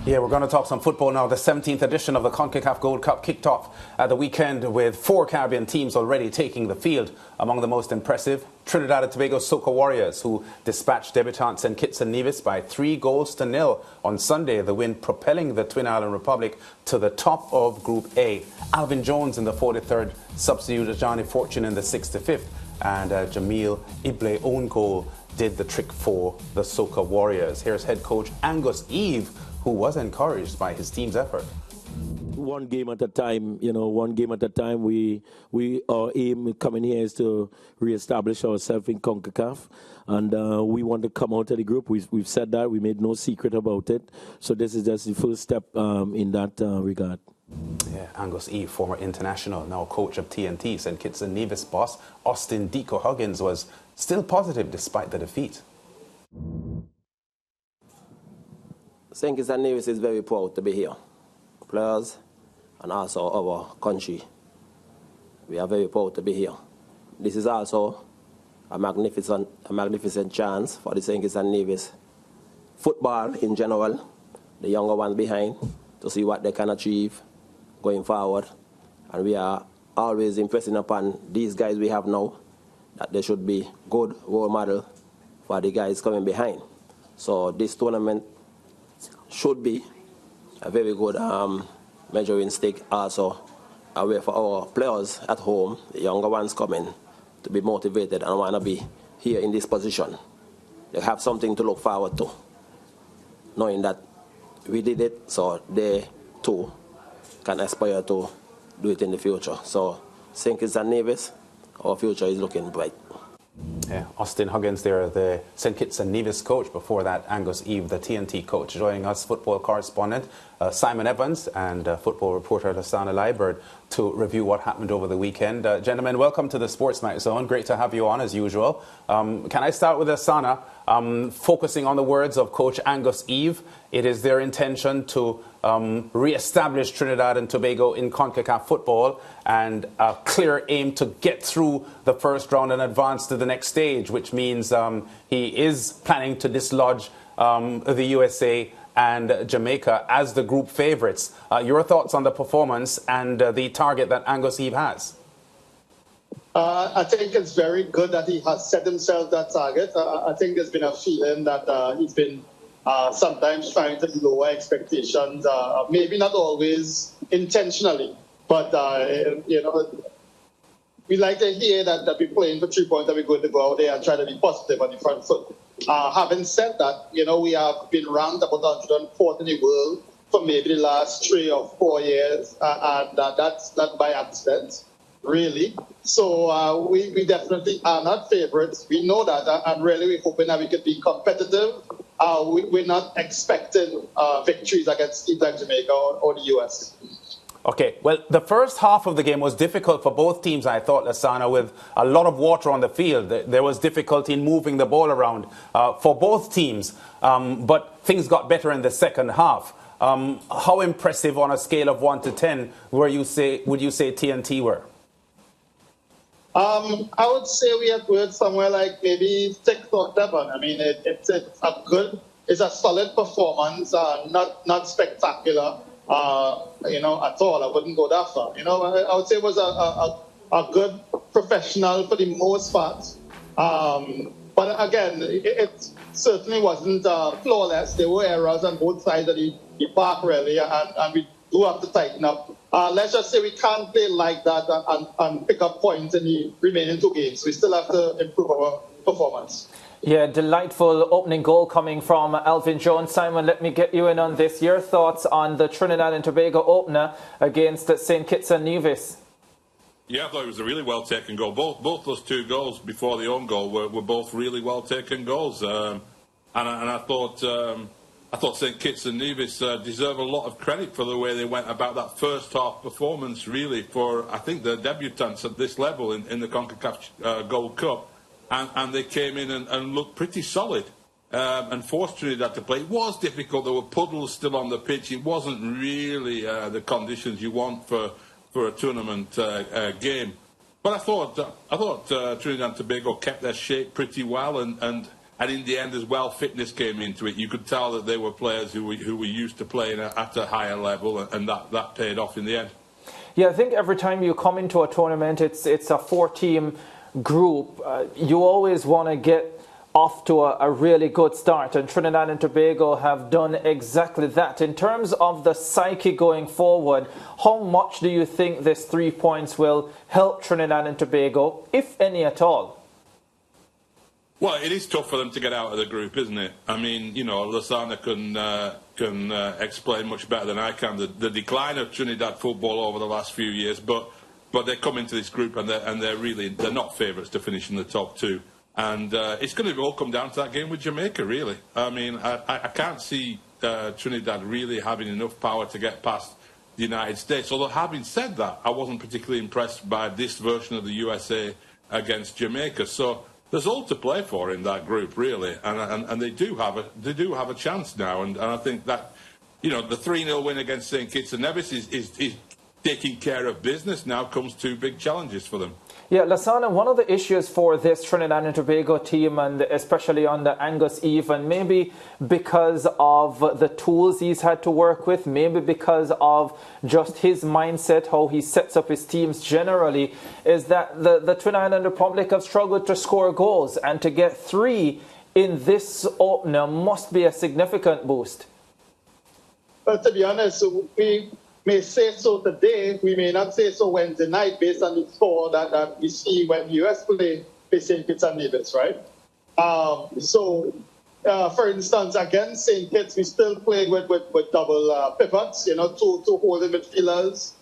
Yeah, we're going to talk some football now. The 17th edition of the CONCACAF Gold Cup kicked off at the weekend with 4 Caribbean teams already taking the field. Among the most impressive, Trinidad and Tobago Soca Warriors, who dispatched debutants St. Kitts and Nevis by 3-0 on Sunday, the win propelling the Twin Island Republic to the top of Group A. Alvin Jones in the 43rd substituted Johnny Fortune in the 65th, and Jamil Ible own goal did the trick for the Soca Warriors. Here's head coach Angus Eve, who was encouraged by his team's effort. One game at a time, one game at a time. Our aim coming here is to reestablish ourselves in CONCACAF, and we want to come out of the group. We've said that. We made no secret about it. So this is just the first step in that regard. Yeah, Angus Eve, former international, now coach of TNT, St. Kitts and Nevis boss Austin Deco Huggins was still positive despite the defeat. St. Kitts and Nevis is very proud to be here. Players and also our country. We are very proud to be here. This is also a magnificent chance for the St. Kitts and Nevis football in general, the younger ones behind, to see what they can achieve going forward. And we are always impressing upon these guys we have now that they should be good role model for the guys coming behind. So this tournament should be a very good measuring stick also a way for our players at home, the younger ones coming, to be motivated and want to be here in this position. They have something to look forward to, knowing that we did it, so they too can aspire to do it in the future. So St. Kitts and Nevis, our future is looking bright. Yeah, Austin Huggins there, the St. Kitts and Nevis coach. Before that, Angus Eve, the TNT coach. Joining us, football correspondent Simon Evans and football reporter Lasana Liebert to review what happened over the weekend. Gentlemen, welcome to the Sports Night Zone. Great to have you on as usual. Can I start with Lasana? Focusing on the words of Coach Angus Eve, it is their intention to re-establish Trinidad and Tobago in CONCACAF football, and a clear aim to get through the first round and advance to the next stage, which means he is planning to dislodge the USA and Jamaica as the group favourites. Your thoughts on the performance and the target that Angus Eve has? I think it's very good that he has set himself that target. I think there's been a feeling that he's been sometimes trying to lower expectations, maybe not always intentionally, but we like to hear that we're playing for 3 points, that we're going to go out there and try to be positive on the front foot. Having said that, we have been ranked about 104th in the world for maybe the last 3 or 4 years, and that's not by accident, really. So we definitely are not favourites. We know that, and really we're hoping that we could be competitive. We're not expecting victories against either Jamaica or the US. Okay, well, the first half of the game was difficult for both teams, I thought, Lasana, with a lot of water on the field. There was difficulty in moving the ball around for both teams, but things got better in the second half. How impressive on a scale of 1 to 10 would you say TNT were? I would say we had somewhere like maybe 6 or 7. I mean, it's a solid performance, not spectacular. At all. I wouldn't go that far. I would say it was a good professional for the most part. But again, it certainly wasn't flawless. There were errors on both sides of the park, really, and we do have to tighten up. Let's just say we can't play like that and pick up points in the remaining 2 games. We still have to improve our performance. Yeah, delightful opening goal coming from Alvin Jones. Simon, let me get you in on this. Your thoughts on the Trinidad and Tobago opener against St. Kitts and Nevis? Yeah, I thought it was a really well-taken goal. Both those 2 goals before the own goal were both really well-taken goals. And I thought St. Kitts and Nevis deserve a lot of credit for the way they went about that first half performance, really, for, I think, the debutants at this level in the CONCACAF Gold Cup. And they came in and looked pretty solid and forced Trinidad to play. It was difficult. There were puddles still on the pitch. It wasn't really the conditions you want for a tournament game. But I thought Trinidad and Tobago kept their shape pretty well, and And in the end, as well, fitness came into it. You could tell that they were players who were used to playing at a higher level, and that paid off in the end. Yeah, I think every time you come into a tournament, it's a 4-team group. You always want to get off to a really good start, and Trinidad and Tobago have done exactly that. In terms of the psyche going forward, how much do you think this 3 points will help Trinidad and Tobago, if any at all? Well, it is tough for them to get out of the group, isn't it? I mean, you know, Lasana can explain much better than I can the decline of Trinidad football over the last few years. But they come into this group and they're not favourites to finish in the top 2. And it's going to all come down to that game with Jamaica, really. I mean, I can't see Trinidad really having enough power to get past the United States. Although, having said that, I wasn't particularly impressed by this version of the USA against Jamaica. So there's all to play for in that group, really, and they do have a chance now, and I think that, you know, the 3-0 win against St Kitts and Nevis is taking care of business. Now comes 2 big challenges for them. Yeah, Lasana, one of the issues for this Trinidad and Tobago team, and especially under Angus Eve, and maybe because of the tools he's had to work with, maybe because of just his mindset, how he sets up his teams generally, is that the Trinidad and Republic have struggled to score goals, and to get 3 in this opener must be a significant boost. Well, to be honest, we may say so today, we may not say so Wednesday night based on the score that we see when the US play St. Kitts and Nevis, right? For instance, against St. Kitts, we still played with double pivots, you know, two holding midfielders.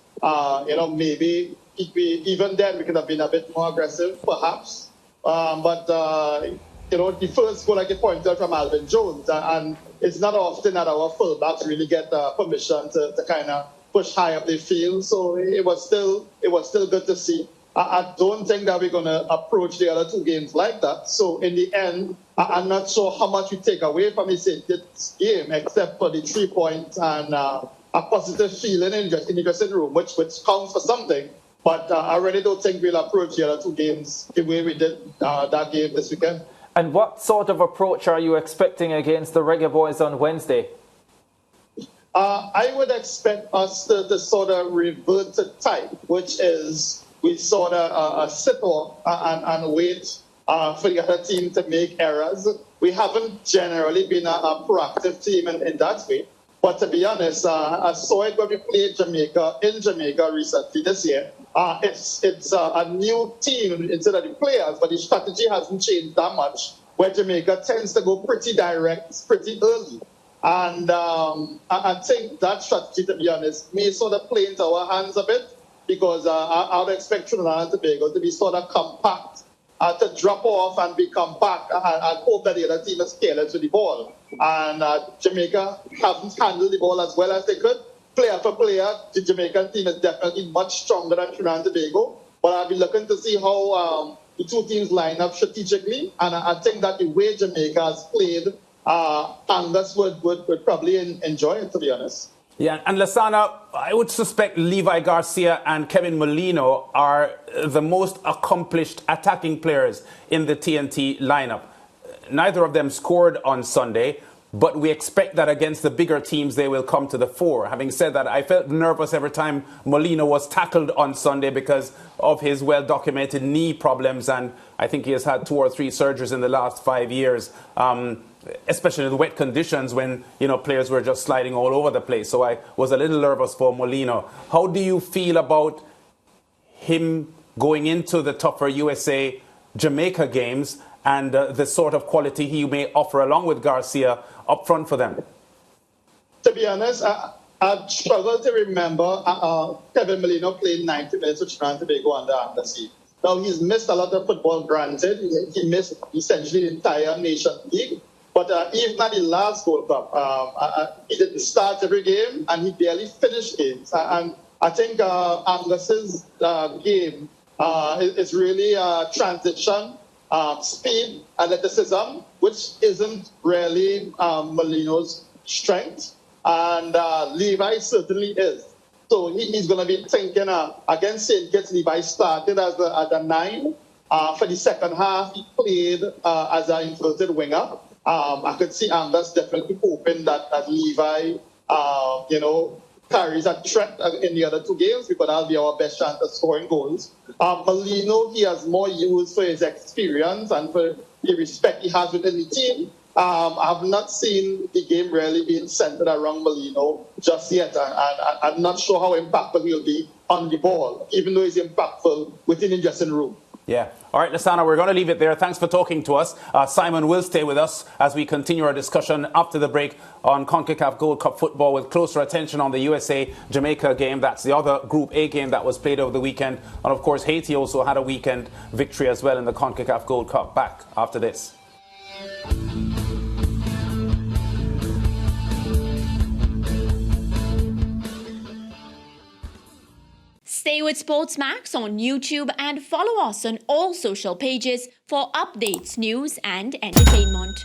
You know, maybe even then we could have been a bit more aggressive, perhaps. You know, the first goal I get pointed out from Alvin Jones, and it's not often that our fullbacks really get permission to kind of push high up the field. So it was still good to see. I don't think that we're going to approach the other 2 games like that. So in the end, I'm not sure how much we take away from this game, except for the 3 points and a positive feeling in the dressing room, which counts for something. But I really don't think we'll approach the other 2 games the way we did that game this weekend. And what sort of approach are you expecting against the Reggae Boys on Wednesday? I would expect us to sort of revert to type, which is we sort of sit and wait for the other team to make errors. We haven't generally been a proactive team in that way. But to be honest, I saw it when we played in Jamaica recently this year. It's a new team instead of the players, but the strategy hasn't changed that much, where Jamaica tends to go pretty direct, pretty early. And I think that strategy, to be honest, may sort of play into our hands a bit, because I would expect Trinidad and Tobago to be sort of compact, to drop off and be compact, and hope that the other team is careless with the ball. And Jamaica haven't handled the ball as well as they could. Player for player, the Jamaican team is definitely much stronger than Trinidad and Tobago. But I'll be looking to see how the 2 teams line up strategically. And I think that the way Jamaica has played, Angus would probably enjoy it, to be honest. Yeah, and Lasana, I would suspect Levi Garcia and Kevin Molino are the most accomplished attacking players in the TNT lineup. Neither of them scored on Sunday, but we expect that against the bigger teams they will come to the fore. Having said that, I felt nervous every time Molino was tackled on Sunday because of his well-documented knee problems, and I think he has had 2 or 3 surgeries in the last 5 years. Especially in the wet conditions when, you know, players were just sliding all over the place. So I was a little nervous for Molino. How do you feel about him going into the tougher USA-Jamaica games and the sort of quality he may offer along with Garcia up front for them? To be honest, I struggle to remember Kevin Molino playing 90 minutes with Trinidad and Tobago under Angus Eve. Now, he's missed a lot of football, granted. He missed essentially the entire Nations League. But even at the last Gold Cup, he didn't start every game, and he barely finished games. And I think Angus's game is really transition, speed, athleticism, which isn't really Molino's strength. And Levi certainly is. So he's going to be thinking against St. Kitts. Levi started as a 9. For the second half, he played as an inverted winger. I could see Angus definitely hoping that Levi, carries a threat in the other two games because that'll be our best chance of scoring goals. Molino, he has more use for his experience and for the respect he has within the team. I've not seen the game really being centered around Molino just yet. I'm not sure how impactful he'll be on the ball, even though he's impactful within the dressing room. Yeah. All right, Lasana, we're going to leave it there. Thanks for talking to us. Simon will stay with us as we continue our discussion after the break on CONCACAF Gold Cup football with closer attention on the USA-Jamaica game. That's the other Group A game that was played over the weekend. And, of course, Haiti also had a weekend victory as well in the CONCACAF Gold Cup. Back after this. Stay with Sportsmax on YouTube and follow us on all social pages for updates, news and entertainment.